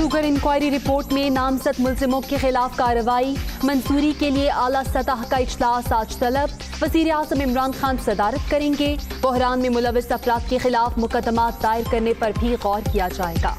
Sugar inquiry report में नामजद मुल्जिमों के खिलाफ कार्रवाई, मंजूरी के लिए आला सतह का इजलास आज तलब। वजीर आज़म इमरान खान सदारत करेंगे। बहरान में मुलविस अफराद के खिलाफ मुकदमा दायर करने पर भी गौर किया जाएगा।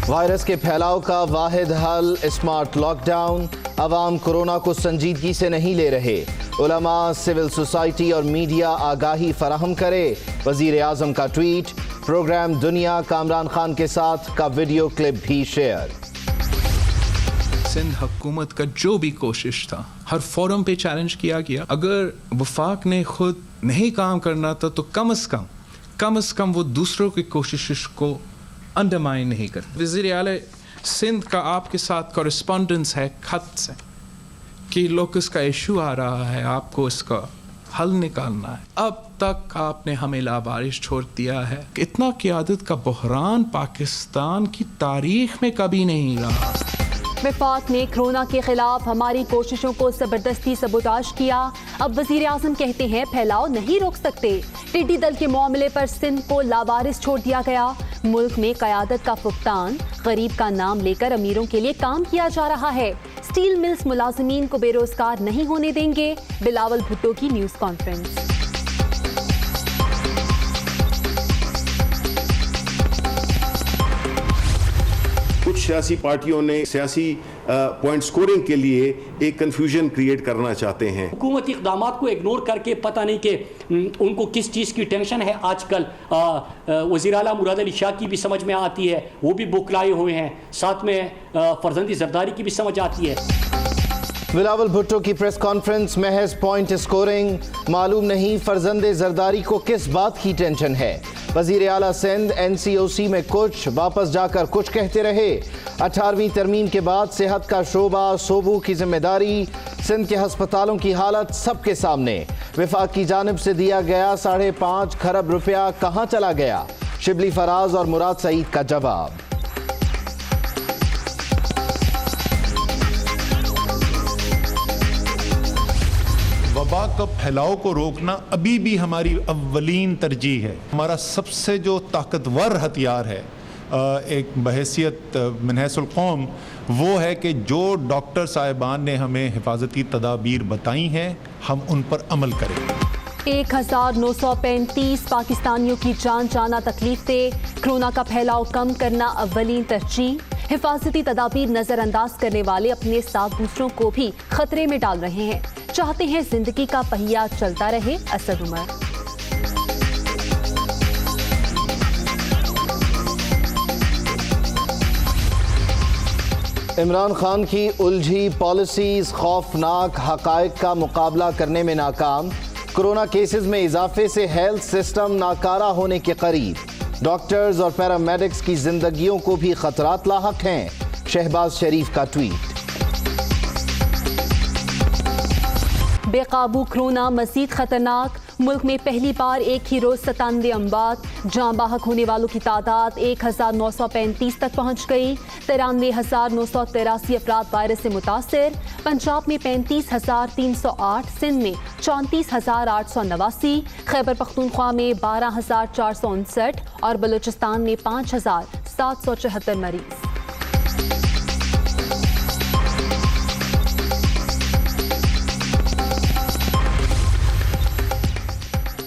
वायरस के फैलाव का वाहिद हल स्मार्ट लॉकडाउन। अवाम कोरोना को संजीदगी से नहीं ले रहे। उलमा, सिविल सोसाइटी और मीडिया आगाही फराहम करे। वजीर आज़म का ट्वीट। प्रोग्राम दुनिया कामरान खान के साथ का वीडियो क्लिप भी शेयर। सिंध हुकूमत का जो भी कोशिश था हर फोरम पे चैलेंज किया गया। अगर वफाक ने खुद नहीं काम करना था तो कम अज़ कम वो दूसरों की कोशिश को अंडरमाइन नहीं करते। वज़ीर आला सिंध का आपके साथ कॉरेस्पॉन्डेंस है खत से कि लोकस का इशू आ रहा है, आपको इसका हल निकालना है। अब तक आपने हमें लावारिस छोड़ दिया है। इतना क़यादत का बहरान पाकिस्तान की तारीख में कभी नहीं रहा। वफाक ने कोरोना के खिलाफ हमारी कोशिशों को जबरदस्ती सबूताज किया। अब वजीर आज़म कहते हैं फैलाव नहीं रोक सकते। टिड्डी दल के मामले पर सिंध को लावारिस छोड़ दिया गया। मुल्क में क़यादत का फुकतान, गरीब का नाम लेकर अमीरों के लिए काम किया जा रहा है। स्टील मिल्स मुलाजिमीन को बेरोजगार नहीं होने देंगे। बिलावल भुट्टो की न्यूज़ कॉन्फ्रेंस। कुछ सियासी पार्टियों ने सियासी पॉइंट स्कोरिंग के लिए एक कंफ्यूजन क्रिएट करना चाहते हैं। हुकूमती इक़दामात को इग्नोर करके पता नहीं कि उनको किस चीज़ की टेंशन है। आजकल वज़ीर आला मुराद अली शाह की भी समझ में आती है, वो भी बुकलाए हुए हैं। साथ में फरजंदी जरदारी की भी समझ आती है। बिलावल भुट्टो की प्रेस कॉन्फ्रेंस। महज पॉइंट स्कोरिंग। मालूम नहीं फरजंदे जरदारी को किस बात की टेंशन है। वजीर आला सिंध NCOC में कुछ, वापस जाकर कुछ कहते रहे। 18वीं तरमीम के बाद सेहत का शोबा सोबू की जिम्मेदारी। सिंध के हस्पतालों की हालत सबके सामने। वफाक की जानिब से दिया गया 5.5 खरब रुपया कहाँ चला गया? शिबली फराज और मुराद सईद का जवाब। वबा का फैलाव को रोकना अभी भी हमारी अव्वलीन तरजीह है। हमारा सबसे जो ताकतवर हथियार है एक बहैसियत मिनहसुल कौम वो है कि जो डॉक्टर साहिबान ने हमें हिफाजती तदाबीर बताई हैं हम उन पर अमल करें। 1935 पाकिस्तानियों की जान जाना तकलीफ थे। कोरोना का फैलाव कम करना अव्वलीन तरजीह। हिफाजती तदाबीर नजरअंदाज करने वाले अपने साथ दूसरों को भी खतरे में डाल रहे हैं। चाहते हैं जिंदगी का पहिया चलता रहे। असद उमर। इमरान खान की उलझी पॉलिसीज खौफनाक हकायक का मुकाबला करने में नाकाम। कोरोना केसेस में इजाफे से हेल्थ सिस्टम नाकारा होने के करीब। डॉक्टर्स और पैरामेडिक्स की जिंदगियों को भी खतरात लाहक हैं। शहबाज शरीफ का ट्वीट। बेकाबू कोरोना मजीद खतरनाक। मुल्क में पहली बार एक ही रोज 97 अमवात। जाँ बाहक होने वालों की तादाद 1935 तक पहुँच गई। 93,983 अफराद वायरस से मुतासिर। पंजाब में 35,308, सिंध में 34,889, खैबर पख्तूनख्वा में 12,459 और बलूचिस्तान में 5,774 मरीज।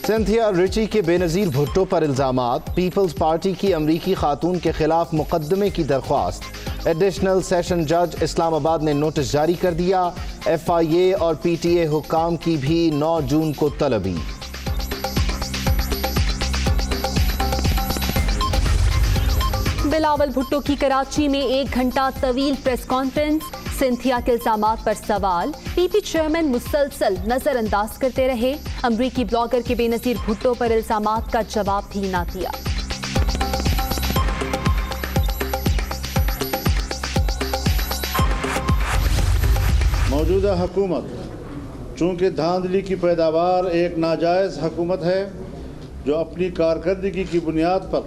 सिंथिया रिची के बेनज़ीर भुट्टो पर इल्ज़ामात। पीपल्स पार्टी की अमरीकी खातून के खिलाफ मुकदमे की दरख्वास्त। एडिशनल सेशन जज इस्लामाबाद ने नोटिस जारी कर दिया। FIA और PTA हुक्काम की भी 9 जून को तलबी। बिलावल भुट्टो की कराची में 1 घंटा तवील प्रेस कॉन्फ्रेंस। सिंथिया के इल्जामात पर सवाल। PP चेयरमैन मुसलसल नजरअंदाज करते रहे। अमरीकी ब्लॉगर के बेनज़ीर भुट्टो पर इल्जामात का जवाब भी ना दिया। मौजूदा हुकूमत चूँकि धांधली की पैदावार एक नाजायज़ हुकूमत है जो अपनी कारकर्दगी की बुनियाद पर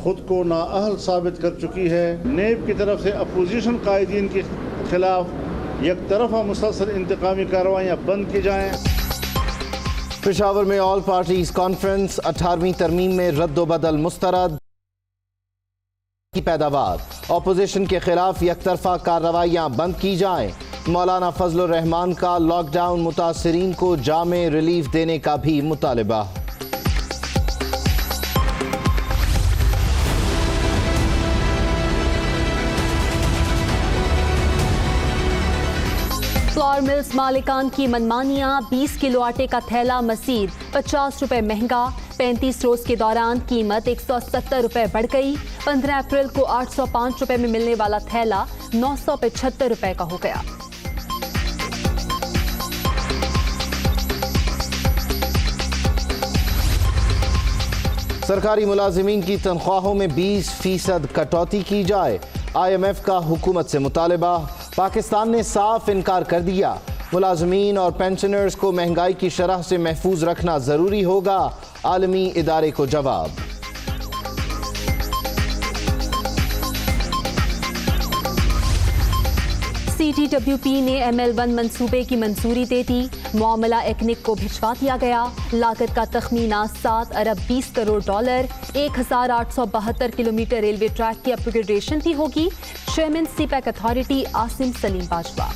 ख़ुद को नाअहल साबित कर चुकी है। नेब की तरफ से अपोजिशन कायदीन के खिलाफ एक तरफा मुसलसल इंतकामी कार्रवाइयाँ बंद की जाएँ। पेशावर में ऑल पार्टीज कॉन्फ्रेंस, 18वीं तरमीम में रद्दोबदल मुस्तरद की पैदावार, अपोजिशन के खिलाफ यकतरफा कार्रवाइयाँ बंद की जाएं। मौलाना फजलुर रहमान का लॉकडाउन मुतासरीन को जामे रिलीफ देने का भी मुतालबा। फ्लोर मिल्स मालिकान की मनमानियां, 20 किलो आटे का थैला मजीद 50 रुपए महंगा। 35 रोज के दौरान कीमत 170 रुपए बढ़ गई। 15 अप्रैल को 805 रुपए में मिलने वाला थैला 975 रुपए का हो गया। सरकारी मुलाजिमीन की तनख्वाहों में 20% कटौती की जाए, IMF का हुकूमत से मुतालबा। पाकिस्तान ने साफ इनकार कर दिया। मुलाजमीन और पेंशनर्स को महंगाई की शरह से महफूज रखना जरूरी होगा, आलमी इदारे को जवाब। CTWP ने ML1 मंसूबे की मंजूरी दे दी। मामला एक्निक को भिजवा दिया गया। लागत का तखमीना 7 अरब 20 crore dollar. 1872 kilometre railway track की अपग्रेडेशन भी होगी। Chairman CPEC authority Asim Saleem Bajwa.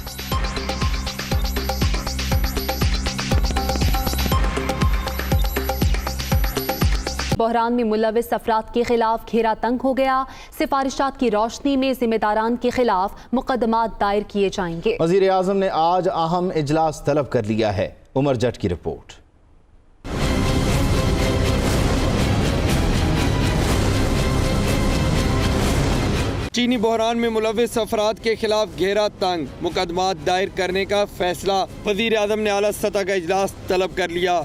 बहरान में मुलविस अफराद के खिलाफ घेरा तंग हो गया। सिफारिशात की रोशनी में जिम्मेदारान के खिलाफ मुकदमात दायर किए जाएंगे। वजीर आजम ने आज अहम इजलास तलब कर लिया है। उमर जट की रिपोर्ट। चीनी बहरान में मुलविस अफराद के खिलाफ घेरा तंग, मुकदमात दायर करने का फैसला। वजीर आजम ने आला सतह का इजलास तलब कर लिया।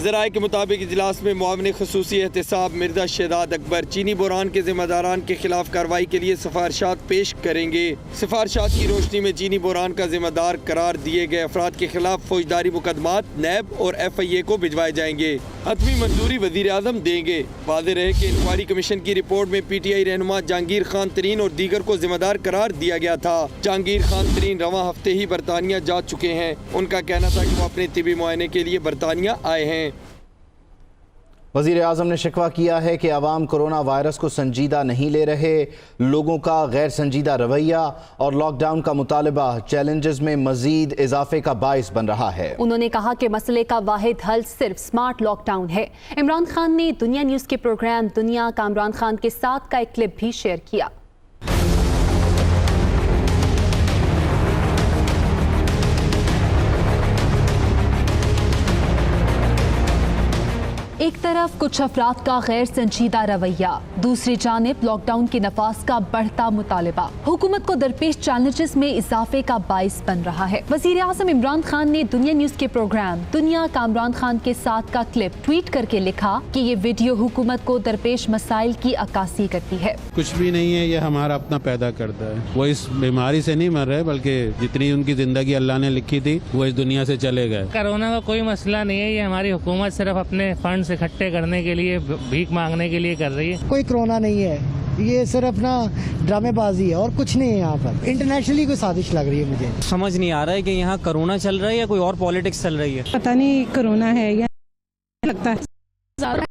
ज़राए के मुताबिक इजलास में मुआविन ख़ुसूसी एहतसाब मिर्ज़ा शहजाद अकबर चीनी बहरान के ज़िम्मेदारान के खिलाफ कार्रवाई के लिए सिफारिशात पेश करेंगे। सिफारिशात की रोशनी में चीनी बहरान का ज़िम्मेदार करार दिए गए अफराद के खिलाफ फौजदारी मुकदमात नैब और FIA को भिजवाए जाएंगे। हतमी मंजूरी वज़ीर आज़म देंगे। वाज़ेह रहे कि इंक्वायरी कमीशन की रिपोर्ट में PTI रहनुमा जहांगीर खान तरीन और दीगर को ज़िम्मेदार करार दिया गया था। जहांगीर खान तरीन रवां हफ्ते ही बरतानिया जा चुके हैं। उनका कहना था कि वो अपने तिबी मुआयने के लिए बरतानिया आए हैं। वज़ीर आज़म ने शिकवा किया है कि अवाम कोरोना वायरस को संजीदा नहीं ले रहे। लोगों का गैर संजीदा रवैया और लॉकडाउन का मुतालबा चैलेंजेस में मजीद इजाफे का बाइस बन रहा है। उन्होंने कहा कि मसले का वाहिद हल सिर्फ स्मार्ट लॉकडाउन है। इमरान खान ने दुनिया न्यूज़ के प्रोग्राम दुनिया का इमरान खान के साथ का एक क्लिप भी शेयर किया। एक तरफ कुछ अफराद का गैर संजीदा रवैया, दूसरी जानिब लॉकडाउन के नफाज का बढ़ता मुतालबा हुकूमत को दरपेश चैलेंजेस में इजाफे का बाइस बन रहा है। वजीर आज़म इमरान खान ने दुनिया न्यूज़ के प्रोग्राम दुनिया का इमरान खान के साथ का क्लिप ट्वीट करके लिखा कि ये वीडियो हुकूमत को दरपेश मसाइल की अक्कासी करती है। कुछ भी नहीं है, ये हमारा अपना पैदा करता है। वो इस बीमारी से नहीं मर रहे, बल्कि जितनी उनकी जिंदगी अल्लाह ने लिखी थी वो इस दुनिया से चले गए। कोरोना का कोई मसला नहीं है, ये हमारी हुकूमत सिर्फ अपने फंड इकट्ठे करने के लिए, भीख मांगने के लिए कर रही है। कोई कोरोना नहीं है, ये सिर्फ ना ड्रामेबाजी है और कुछ नहीं है। यहाँ पर इंटरनेशनली कोई साजिश लग रही है। मुझे समझ नहीं आ रहा है कि यहाँ कोरोना चल रहा है या कोई और पॉलिटिक्स चल रही है। पता नहीं कोरोना है या लगता है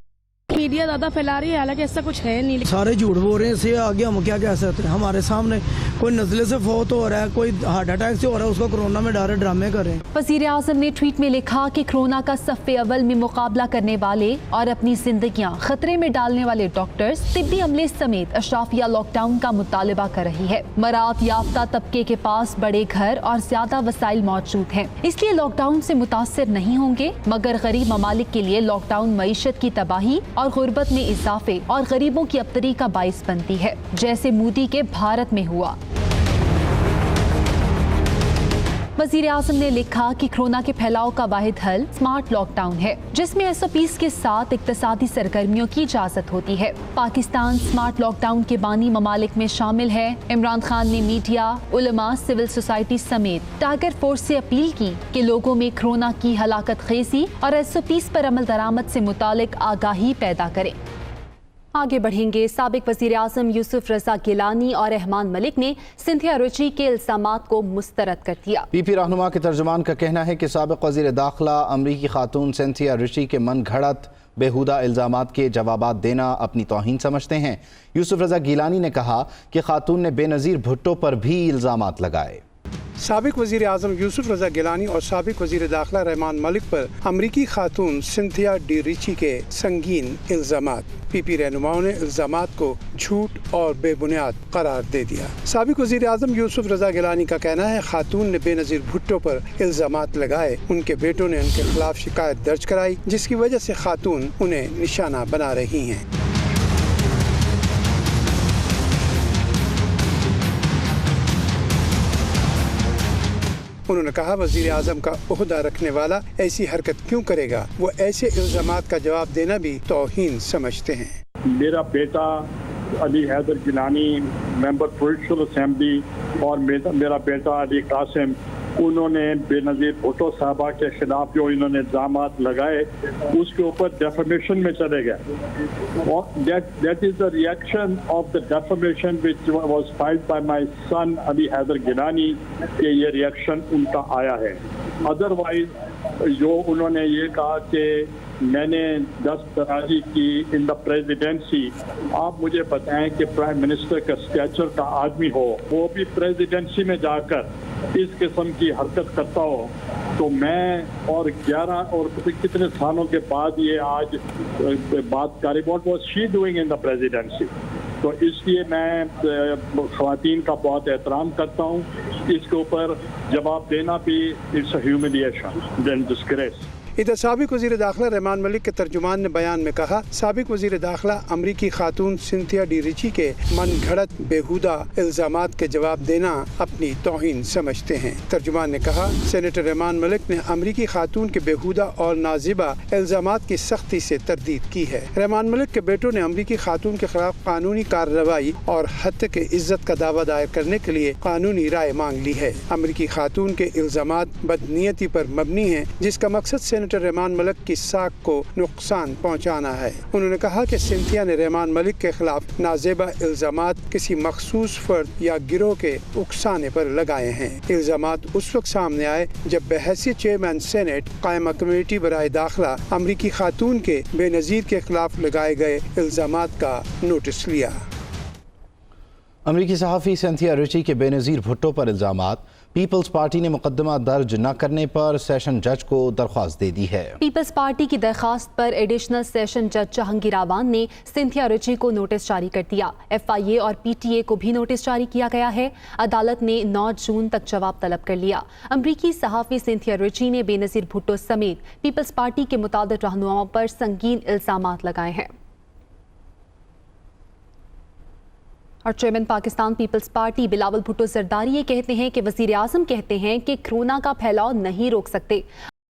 मीडिया ज्यादा फैला रही है, हालांकि ऐसा कुछ है नहीं। सारे झूठ बोल रहे हैं, इससे आगे हम क्या कह सकते हैं। हमारे सामने कोई नजले से फौत हो रहा है, कोई हार्ट अटैक से हो रहा है, उसको कोरोना में डायरेक्ट ड्रामे कर रहे हैं। वज़ीर आज़म ने ट्वीट में लिखा कि कोरोना का सफ़े अव्वल में मुकाबला करने वाले और अपनी जिंदगियां खतरे में डालने वाले डॉक्टर्स, तिब्बी अमले समेत अशराफिया लॉकडाउन का मुतालबा कर रही है। मरात याफ्ता तबके के पास बड़े घर और ज्यादा वसाइल मौजूद हैं, इसलिए लॉकडाउन से मुतासिर नहीं होंगे, मगर गरीब ममालिक के लिए लॉकडाउन मईशत की तबाही और गुर्बत में इजाफे और गरीबों की अबतरी का बाइस बनती है, जैसे मोदी के भारत में हुआ। वज़ीर आज़म ने लिखा कि कोरोना के फैलाव का वाहिद हल स्मार्ट लॉकडाउन है, जिसमें SOPs के साथ इक्तिसादी सरगर्मियों की इजाजत होती है। पाकिस्तान स्मार्ट लॉकडाउन के बानी ममालिक में शामिल है। इमरान खान ने मीडिया, उलमा, सिविल सोसाइटी समेत टाइगर फोर्स से अपील की कि लोगों में कोरोना की हलाकत खेजी और SOPs पर अमल दरामद से मुतालिक आगाही पैदा करें। आगे बढ़ेंगे। साबिक वज़ीर आज़म यूसुफ रज़ा गिलानी और रहमान मलिक ने सिंथिया रिची के इल्ज़ामात को मुस्तरद कर दिया। पीपी रहनुमा के तर्जुमान का कहना है कि साबिक वज़ीर दाखिला अमरीकी खातून सिंथिया रिची के मन घड़त बेहुदा इल्ज़ामात के जवाबात देना अपनी तौहीन समझते हैं। यूसुफ रज़ा गिलानी ने कहा कि खातून ने बेनज़ीर भुट्टो पर भी इल्ज़ामात लगाए। साबिक वज़ीर आज़म यूसुफ रज़ा गिलानी और साबिक वज़ीर दाखिला रहमान मलिक पर अमरीकी खातून सिंथिया डी रिची के संगीन इल्ज़ामात। पीपी रहनुमाओं ने इल्ज़ामात को झूठ और बेबुनियाद करार दे दिया। साबिक वज़ीर आज़म यूसुफ रज़ा गिलानी का कहना है खातून ने बेनज़ीर भुट्टो पर इल्ज़ामात लगाए। उनके बेटों ने उनके खिलाफ शिकायत दर्ज कराई, जिसकी वजह से खातून उन्हें निशाना बना रही हैं। उन्होंने कहा वज़ीर आज़म का ओहदा रखने वाला ऐसी हरकत क्यों करेगा, वो ऐसे इल्ज़ामात का जवाब देना भी तौहीन समझते हैं। मेरा बेटा Ali Haider Gilani member provincial assembly और मेरा बेटा अली कासिम, उन्होंने बेनज़ीर भुट्टो साहबा के खिलाफ जो इन्होंने इल्ज़ामात लगाए उसके ऊपर डेफमेशन में चले गए और that is the reaction of the defamation which was filed by my son Ali Haider Gilani के ये रिएक्शन उनका आया है। अदरवाइज जो उन्होंने ये कहा कि मैंने दस्तराजी की इन द प्रेसिडेंसी, आप मुझे बताएं कि प्राइम मिनिस्टर का स्टेचर का आदमी हो, वो भी प्रेसिडेंसी में जाकर इस किस्म की हरकत करता हो, तो मैं और 11 और कितने सालों के बाद ये आज बात करें, what was she doing in the presidency. तो इसलिए मैं ख़वातीन का बहुत एहतराम करता हूँ। इसके ऊपर जवाब देना भी it's a humiliation then disgrace. इधर साबिक वज़ीर दाखिला रहमान मलिक के तर्जुमान ने बयान में कहा साबिक वज़ीर दाखिला अमरीकी खातून सिंथिया डी रिची के मन घड़त बेहुदा इल्ज़ामात के जवाब देना अपनी तौहीन समझते हैं। तर्जुमान ने कहा सेनेटर रहमान मलिक ने अमरीकी खातून के बेहुदा और नाजिबा इल्ज़ामात की सख्ती से तरदीद की है। रहमान मलिक के बेटों ने अमरीकी खातून के खिलाफ कानूनी कार्रवाई और हत्या इज्जत का दावा दायर करने के लिए कानूनी राय मांग ली है। अमरीकी खातून के इल्ज़ामात बदनीयती पर मबनी है, जिसका मकसद सेनेटर रहमान मलिक की साख को नुकसान पहुंचाना है। उन्होंने कहा कि सिंथिया ने रहमान मलिक के खिलाफ नाजेबा इल्ज़ामात किसी मखसूस फर्द या गिरोह के उकसाने पर लगाए हैं। इल्ज़ामात उस वक्त सामने आए जब बहैसियत चेयरमैन सेनेट कायमा कमेटी बराए दाखिला अमरीकी खातून के बेनज़ीर के खिलाफ लगाए गए इल्ज़ामात का नोटिस लिया। अमरीकी सहाफ़ी सिंथिया रिची के बेनज़ीर भुट्टो पर इल्ज़ामात। पीपल्स पार्टी ने मुकदमा दर्ज न करने पर सेशन जज को दरख्वास्त दे दी है। पीपल्स पार्टी की दरख्वास्त पर एडिशनल सेशन जज जहांगीर आवान ने सिंथिया रिची को नोटिस जारी कर दिया। FIA और PTA को भी नोटिस जारी किया गया है। अदालत ने 9 जून तक जवाब तलब कर लिया। अमरीकी सहाफ़ी सिंथिया रिची ने बेनज़ीर भुट्टो समेत पीपल्स पार्टी के मुतादिद रहनुमाओं पर संगीन इल्ज़ामात लगाए हैं। और chairman Pakistan Peoples Party Bilawal Bhutto Zardari ये कहते हैं कि वज़ीर आज़म कहते हैं कि कोरोना का फैलाव नहीं रोक सकते।